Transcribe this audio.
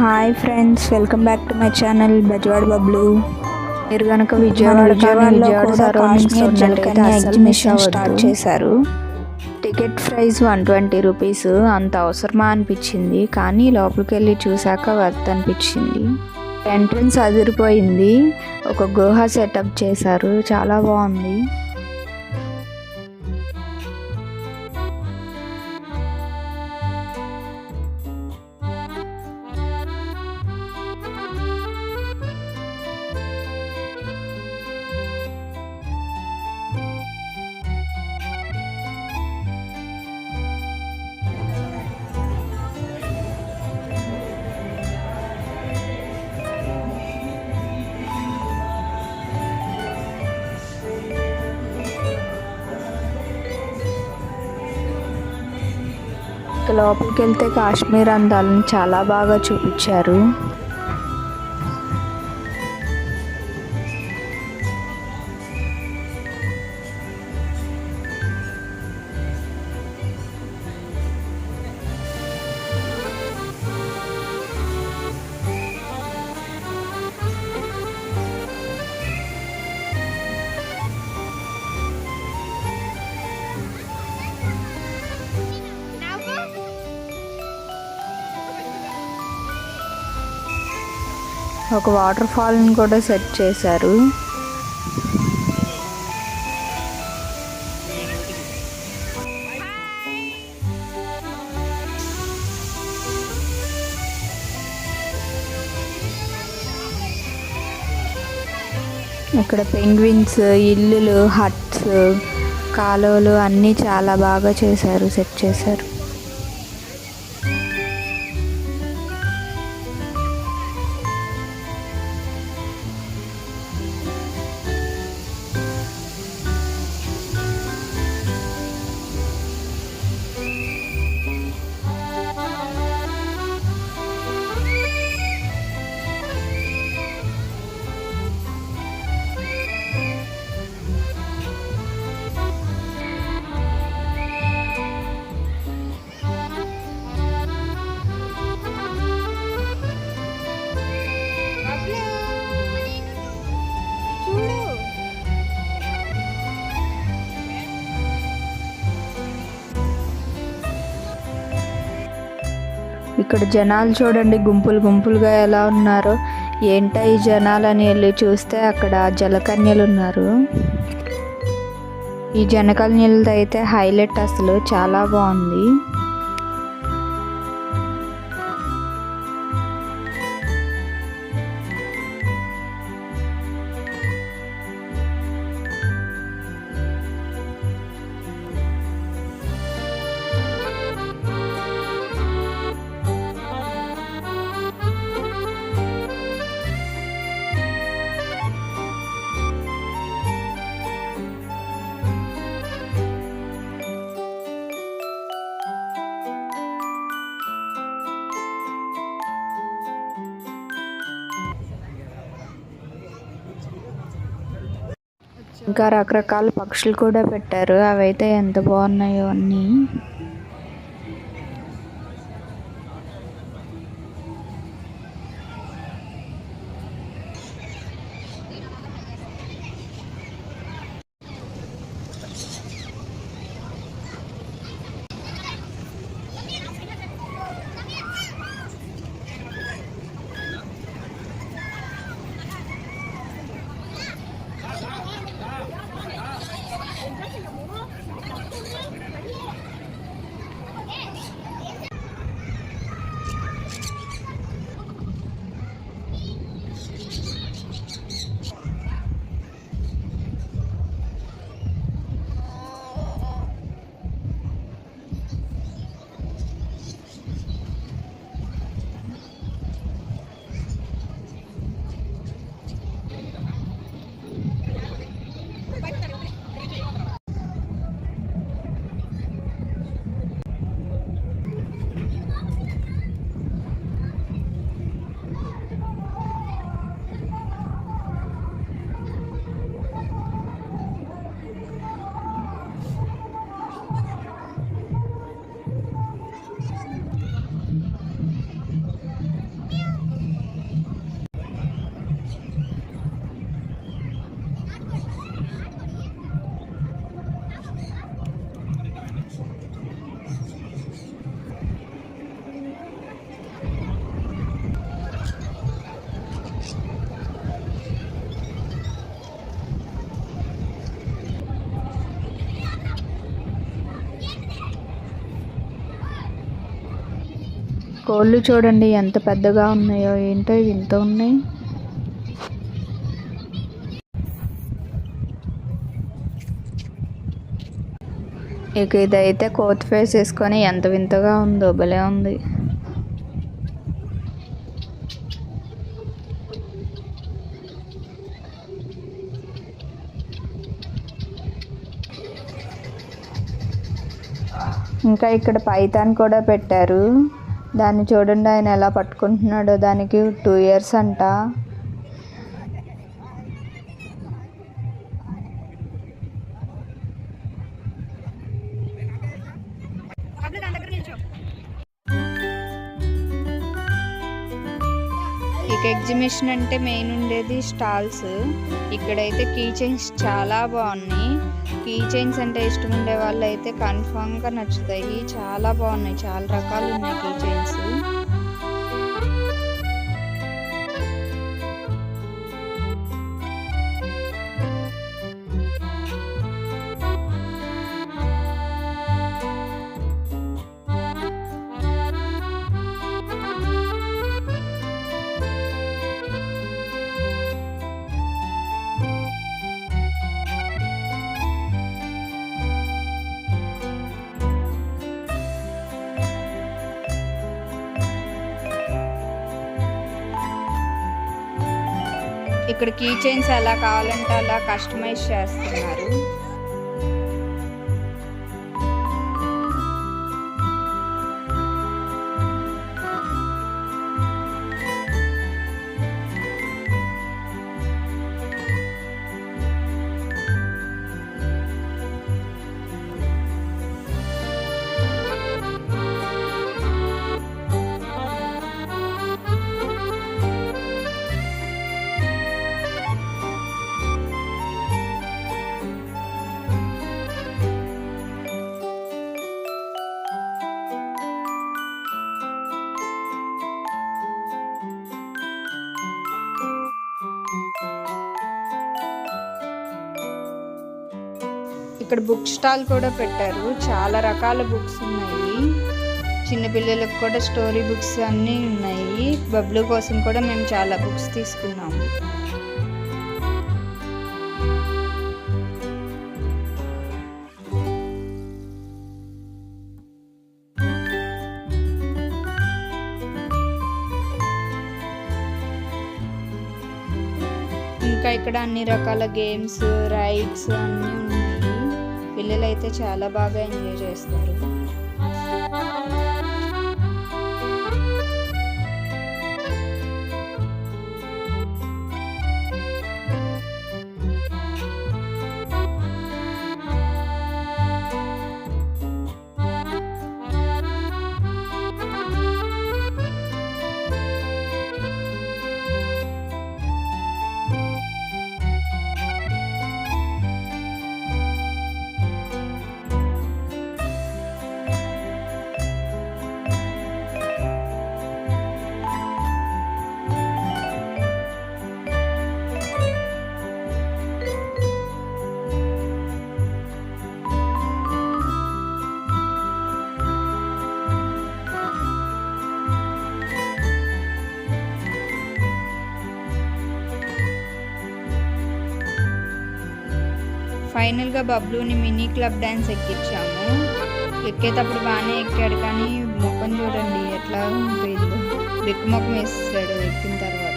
Hi friends, welcome back to my channel Bezawada Bablu. మీరు కనుక విజయవాడలో కూడా కాశ్మీర్ జలకన్య ఎగ్జిబిషన్ స్టార్ట్ చేశారు. Ticket price 120 rupees. అంత అవసరమా అనిపించింది, కానీ లోపలికి వెళ్ళి చూశాక వర్త్ అనిపించింది. ఎంట్రన్స్ అదిరిపోయింది. ఒక గుహ సెటప్ చేశారు, చాలా బాగుంది. లోపలికి వెళ్తే కాశ్మీర్ అందాలను చాలా బాగా చూపించారు. ఒక వాటర్ ఫాల్ని కూడా సెట్ చేశారు. ఇక్కడ పెంగ్విన్స్, ఇల్లులు, హట్స్, కాలువలు అన్నీ చాలా బాగా చేశారు, సెట్ చేశారు. ఇక్కడ జనాలు చూడండి, గుంపులు గుంపులుగా ఎలా ఉన్నారో. ఏంటా ఈ జనాలు అని వెళ్ళి చూస్తే అక్కడ జలకన్యలు ఉన్నారు. ఈ జలకన్యలది అయితే హైలైట్, అసలు చాలా బాగుంది. ఇంకా రకరకాల పక్షులు కూడా పెట్టారు, అవైతే ఎంత బాగున్నాయో అన్నీ. కోళ్ళు చూడండి ఎంత పెద్దగా ఉన్నాయో, ఏంటో ఇంత ఉన్నాయి. ఇక ఇదైతే కోతి ఫేస్ వేసుకొని ఎంత వింతగా ఉందో, భలే ఉంది. ఇంకా ఇక్కడ పైథాన్ కూడా పెట్టారు. దాన్ని చూడండి ఆయన ఎలా పట్టుకుంటున్నాడో. దానికి 2 years అంట. ఇక ఎగ్జిబిషన్ అంటే మెయిన్ ఉండేది స్టాల్స్. ఇక్కడైతే కీ చైన్స్ చాలా బాగున్నాయి. కీ చైన్స్ అంటే ఇష్టం ఉండే వాళ్ళు అయితే కన్ఫామ్గా నచ్చుతాయి. చాలా బాగున్నాయి, చాలా రకాలు ఉన్నాయి కీ చైన్స్. ఇక్కడ కీ చైన్స్ ఎలా కావాలంటే అలా కస్టమైజ్ చేస్తున్నారు. ఇక్కడ బుక్ స్టాల్ కూడా పెట్టారు. చాలా రకాల బుక్స్ ఉన్నాయి. చిన్నపిల్లలకు కూడా స్టోరీ బుక్స్ అన్నీ ఉన్నాయి. బబ్లు కోసం కూడా మేము చాలా బుక్స్ తీసుకున్నాము. ఇంకా ఇక్కడ అన్ని రకాల గేమ్స్, రైడ్స్ అన్నీ ఉన్నాయి. పిల్లలు అయితే చాలా బాగా ఎంజాయ్ చేస్తారు. ఫైనల్గా బబ్లూని మినీ క్లబ్ డ్యాన్స్ ఎక్కించాము. ఎక్కేటప్పుడు బాగానే ఎక్కాడు, కానీ ముఖం చూడండి ఎట్లా పోయిందో. బిక్కు ముఖం వేస్తాడు ఎక్కిన తర్వాత.